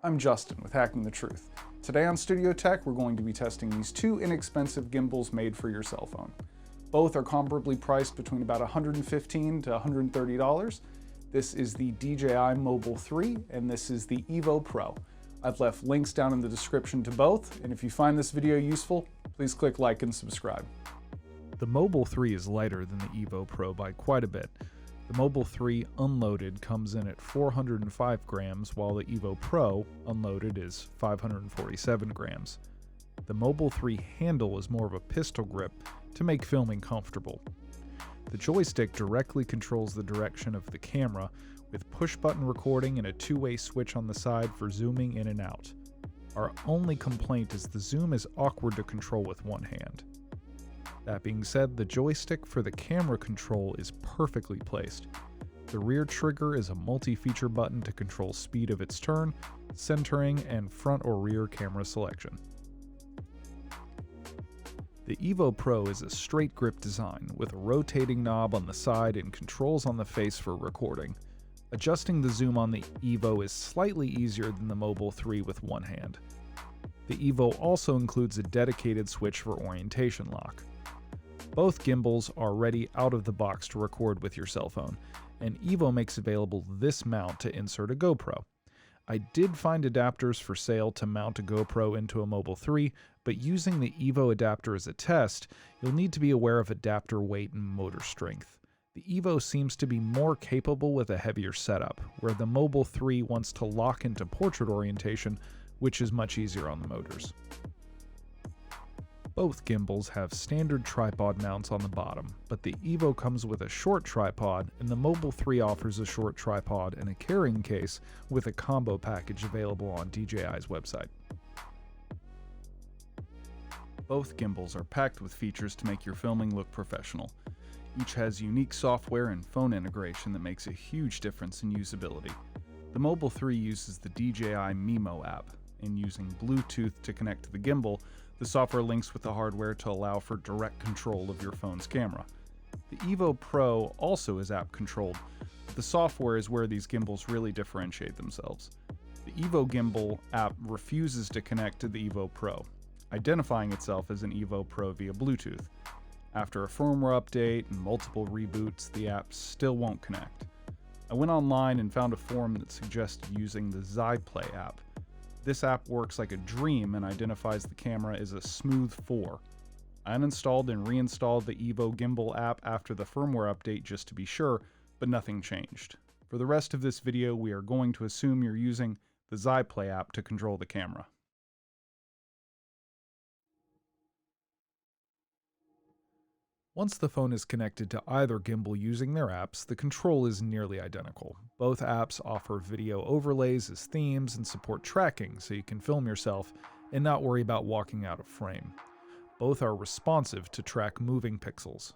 I'm Justin with Hacking the Truth. Today on Studio Tech, we're going to be testing these two inexpensive gimbals made for your cell phone. Both are comparably priced between about $115 to $130. This is the DJI Mobile 3 and this is the Evo Pro. I've left links down in the description to both, and if you find this video useful, please click like and subscribe. The Mobile 3 is lighter than the Evo Pro by quite a bit. The Mobile 3 unloaded comes in at 405 grams, while the Evo Pro unloaded is 547 grams. The Mobile 3 handle is more of a pistol grip to make filming comfortable. The joystick directly controls the direction of the camera, with push-button recording and a two-way switch on the side for zooming in and out. Our only complaint is the zoom is awkward to control with one hand. That being said, the joystick for the camera control is perfectly placed. The rear trigger is a multi-feature button to control speed of its turn, centering, and front or rear camera selection. The Evo Pro is a straight grip design with a rotating knob on the side and controls on the face for recording. Adjusting the zoom on the Evo is slightly easier than the Mobile 3 with one hand. The Evo also includes a dedicated switch for orientation lock. Both gimbals are ready out of the box to record with your cell phone, and Evo makes available this mount to insert a GoPro. I did find adapters for sale to mount a GoPro into a Mobile 3, but using the Evo adapter as a test, you'll need to be aware of adapter weight and motor strength. The Evo seems to be more capable with a heavier setup, where the Mobile 3 wants to lock into portrait orientation, which is much easier on the motors. Both gimbals have standard tripod mounts on the bottom, but the Evo comes with a short tripod and the Mobile 3 offers a short tripod and a carrying case with a combo package available on DJI's website. Both gimbals are packed with features to make your filming look professional. Each has unique software and phone integration that makes a huge difference in usability. The Mobile 3 uses the DJI Mimo app, and using Bluetooth to connect to the gimbal, the software links with the hardware to allow for direct control of your phone's camera. The Evo Pro also is app controlled, but the software is where these gimbals really differentiate themselves. The Evo Gimbal app refuses to connect to the Evo Pro, identifying itself as an Evo Pro via Bluetooth. After a firmware update and multiple reboots, the app still won't connect. I went online and found a forum that suggested using the ZyPlay app. This app works like a dream and identifies the camera as a smooth 4. I uninstalled and reinstalled the Evo Gimbal app after the firmware update just to be sure, but nothing changed. For the rest of this video, we are going to assume you're using the ZyPlay app to control the camera. Once the phone is connected to either gimbal using their apps, the control is nearly identical. Both apps offer video overlays as themes and support tracking so you can film yourself and not worry about walking out of frame. Both are responsive to track moving pixels.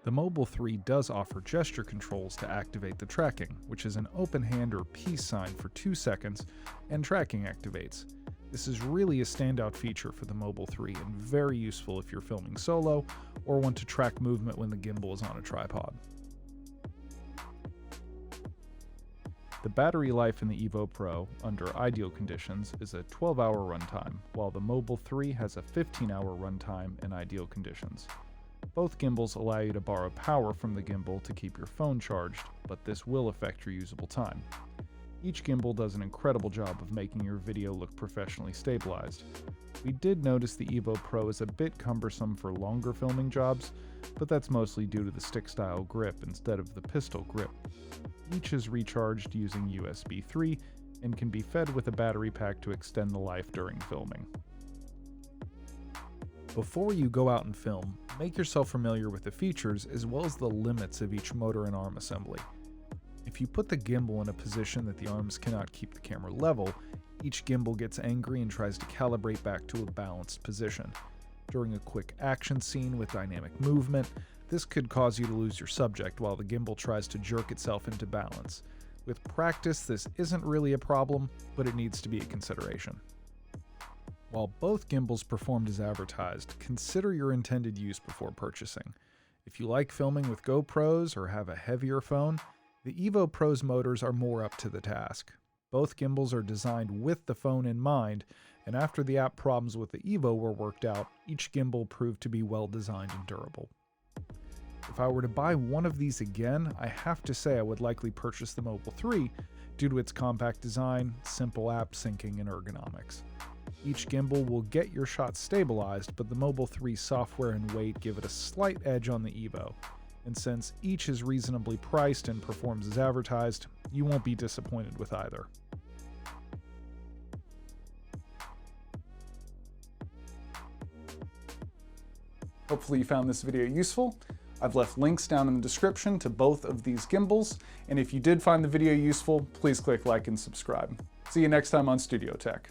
The Mobile 3 does offer gesture controls to activate the tracking, which is an open hand or peace sign for 2 seconds, and tracking activates. This is really a standout feature for the Mobile 3 and very useful if you're filming solo or want to track movement when the gimbal is on a tripod. The battery life in the Evo Pro, under ideal conditions, is a 12-hour runtime, while the Mobile 3 has a 15-hour runtime in ideal conditions. Both gimbals allow you to borrow power from the gimbal to keep your phone charged, but this will affect your usable time. Each gimbal does an incredible job of making your video look professionally stabilized. We did notice the Evo Pro is a bit cumbersome for longer filming jobs, but that's mostly due to the stick-style grip instead of the pistol grip. Each is recharged using USB 3 and can be fed with a battery pack to extend the life during filming. Before you go out and film, make yourself familiar with the features as well as the limits of each motor and arm assembly. If you put the gimbal in a position that the arms cannot keep the camera level, each gimbal gets angry and tries to calibrate back to a balanced position. During a quick action scene with dynamic movement, this could cause you to lose your subject while the gimbal tries to jerk itself into balance. With practice, this isn't really a problem, but it needs to be a consideration. While both gimbals performed as advertised, consider your intended use before purchasing. If you like filming with GoPros or have a heavier phone, the Evo Pro's motors are more up to the task. Both gimbals are designed with the phone in mind, and after the app problems with the Evo were worked out, each gimbal proved to be well designed and durable. If I were to buy one of these again, I have to say I would likely purchase the Mobile 3 due to its compact design, simple app syncing, and ergonomics. Each gimbal will get your shots stabilized, but the Mobile 3 software and weight give it a slight edge on the Evo. And since each is reasonably priced and performs as advertised, you won't be disappointed with either. Hopefully you found this video useful. I've left links down in the description to both of these gimbals, and if you did find the video useful, please click like and subscribe. See you next time on Studio Tech.